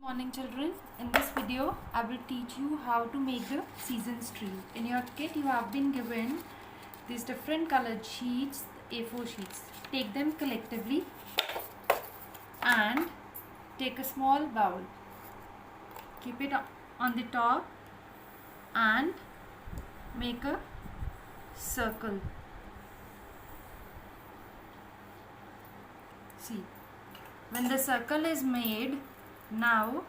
Morning children, in this video I will teach you how to make the seasons tree. In your kit you have been given these different colored sheets, A4 sheets. Take them collectively and take a small bowl. Keep it on the top and make a circle. See, when the circle is made, now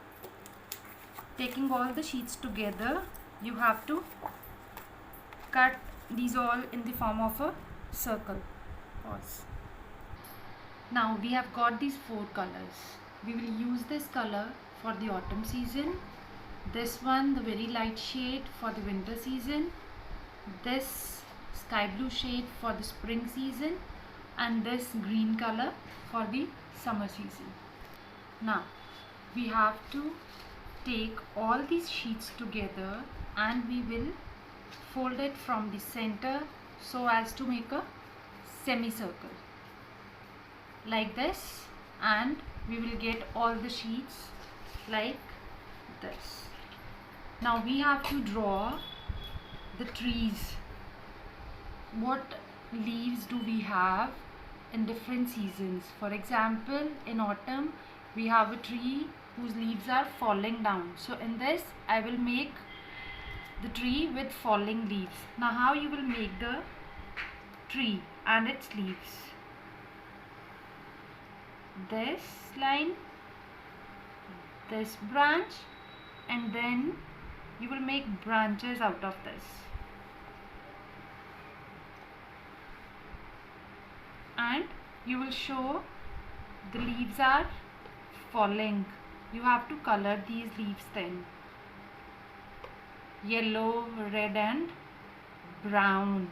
taking all the sheets together, you have to cut these all in the form of a circle. Pause. Now we have got these four colors. We will use this color for the autumn season, this one the very light shade for the winter season, this sky blue shade for the spring season, and this green color for the summer season. Now we have to take all these sheets together and we will fold it from the center so as to make a semicircle like this, and we will get all the sheets like this. Now we have to draw the trees. What leaves do we have in different seasons? For example, in autumn we have a tree whose leaves are falling down. So in this I will make the tree with falling leaves. Now how you will make the tree and its leaves? This line, this branch, and then you will make branches out of this. And you will show the leaves are falling. You have to color these leaves then. Yellow, red and brown.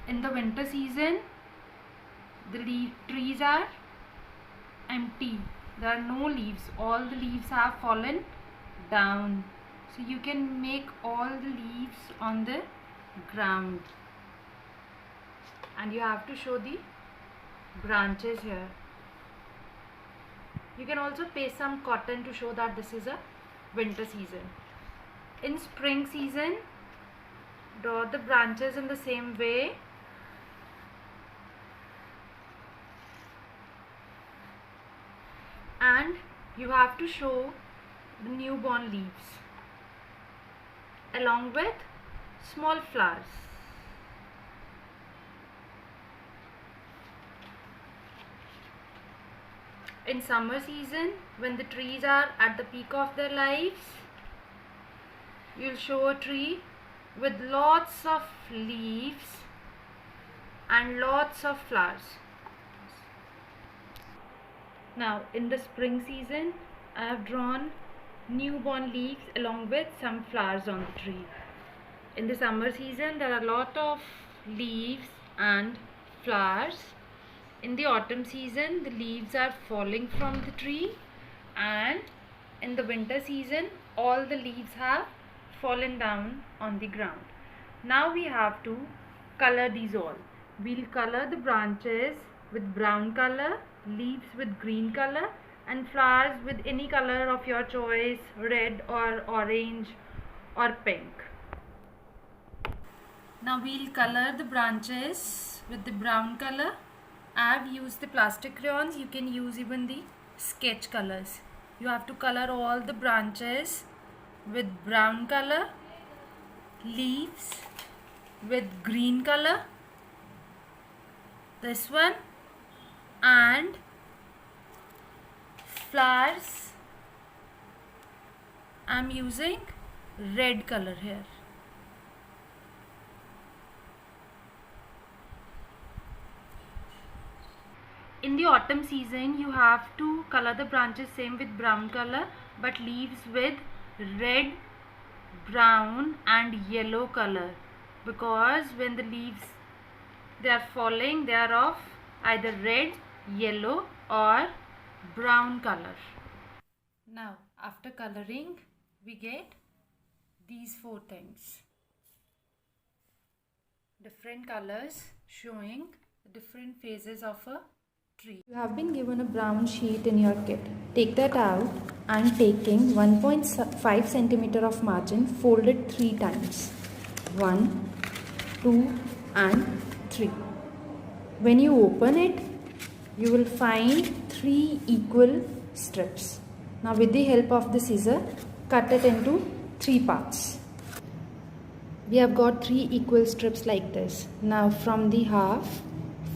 In the winter season, the trees are empty. There are no leaves. All the leaves have fallen down. So you can make all the leaves on the ground. And you have to show the branches here. You can also paste some cotton to show that this is a winter season. In spring season, draw the branches in the same way. And you have to show the newborn leaves along with small flowers. In summer season, when the trees are at the peak of their lives, you'll show a tree with lots of leaves and lots of flowers. Now in the spring season, I have drawn newborn leaves along with some flowers on the tree. In the summer season, there are a lot of leaves and flowers. In the autumn season, the leaves are falling from the tree, and in the winter season, all the leaves have fallen down on the ground. Now we have to color these all. We'll color the branches with brown color, leaves with green color, and flowers with any color of your choice, red or orange or pink. Now we'll color the branches with the brown color. I have used the plastic crayons. You can use even the sketch colors. You have to color all the branches with brown color, leaves with green color, this one, and flowers. I am using red color here. In the autumn season, you have to color the branches same with brown color, but leaves with red, brown and yellow color, because when the leaves they are falling, they are of either red, yellow or brown color. Now after coloring, we get these four things. Different colors showing different phases of a tree. You have been given a brown sheet in your kit. Take that out and taking 1.5 centimeter of margin, fold it 3 times. 1, 2 and 3. When you open it, you will find 3 equal strips. Now with the help of the scissor, cut it into 3 parts. We have got 3 equal strips like this. Now from the half,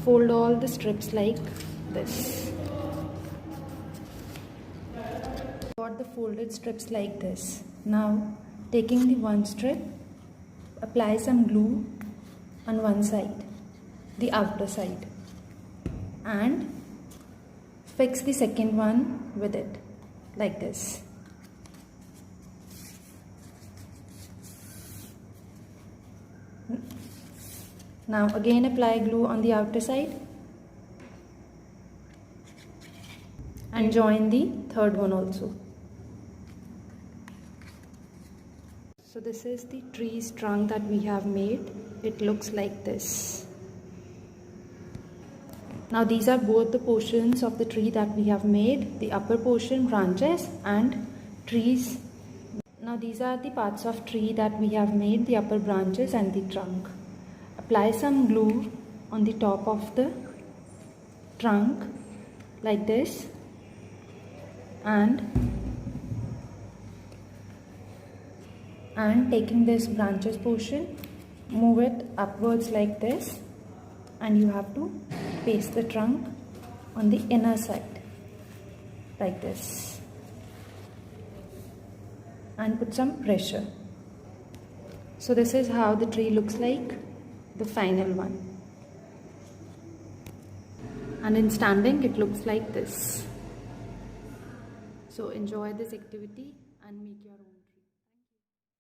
fold all the strips like this. Got the folded strips like this. Now taking the one strip, apply some glue on one side, the outer side, and fix the second one with it like this. Now again apply glue on the outer side and join the third one also. So this is the tree's trunk that we have made. It looks like this. Now these are both the portions of the tree that we have made, the upper portion, branches and trees. Now these are the parts of tree that we have made, the upper branches and the trunk. Apply some glue on the top of the trunk like this, and taking this branches portion, move it upwards like this, and you have to paste the trunk on the inner side like this and put some pressure. So this is how the tree looks like, the final one. And in standing it looks like this. So enjoy this activity and make your own.